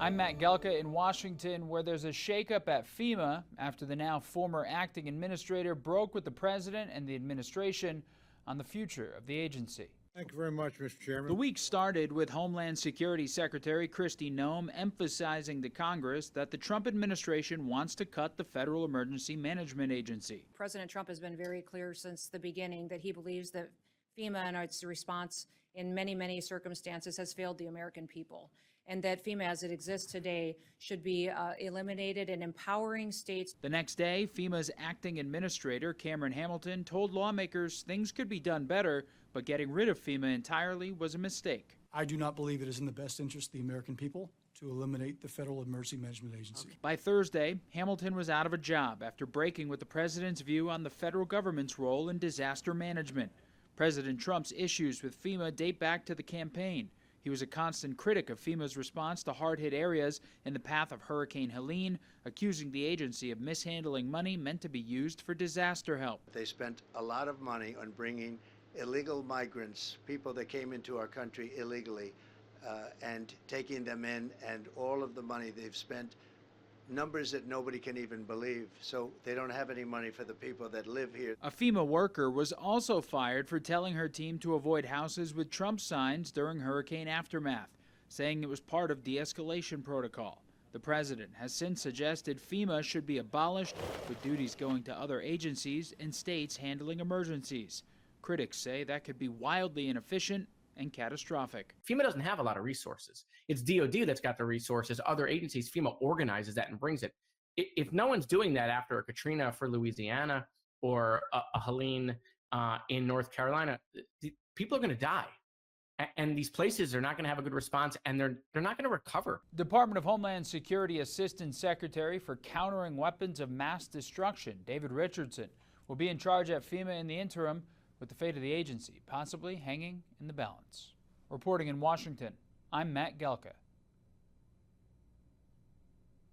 I'm Matt Gelka in Washington, where there's a shakeup at FEMA after the now former acting administrator broke with the president and the administration on the future of the agency. Thank you very much, Mr. Chairman. The week started with Homeland Security Secretary Kristi Noem emphasizing to Congress that the Trump administration wants to cut the Federal Emergency Management Agency. President Trump has been very clear since the beginning that he believes that FEMA and its response in many circumstances has failed the American people, and that FEMA as it exists today should be eliminated and empowering states. The next day, FEMA's acting administrator, Cameron Hamilton, told lawmakers things could be done better, but getting rid of FEMA entirely was a mistake. I do not believe it is in the best interest of the American people to eliminate the Federal Emergency Management Agency. By Thursday, Hamilton was out of a job after breaking with the president's view on the federal government's role in disaster management. President Trump's issues with FEMA date back to the campaign. He was a constant critic of FEMA's response to hard-hit areas in the path of Hurricane Helene, accusing the agency of mishandling money meant to be used for disaster help. They spent a lot of money on bringing illegal migrants, people that came into our country illegally, and taking them in, and all of the money they've spent, numbers that nobody can even believe. So they don't have any money for the people that live here. A FEMA worker was also fired for telling her team to avoid houses with Trump signs during hurricane aftermath, saying it was part of de-escalation protocol. The president has since suggested FEMA should be abolished, with duties going to other agencies and states handling emergencies. Critics say that could be wildly inefficient and catastrophic. FEMA doesn't have a lot of resources. It's DOD that's got the resources. Other agencies, FEMA organizes that and brings it. If no one's doing that after a Katrina for Louisiana or a Helene in North Carolina, people are going to die. And these places are not going to have a good response, and they're not going to recover. Department of Homeland Security Assistant Secretary for Countering Weapons of Mass Destruction, David Richardson, will be in charge at FEMA in the interim, with the fate of the agency possibly hanging in the balance. Reporting in Washington, I'm Matt Gelka.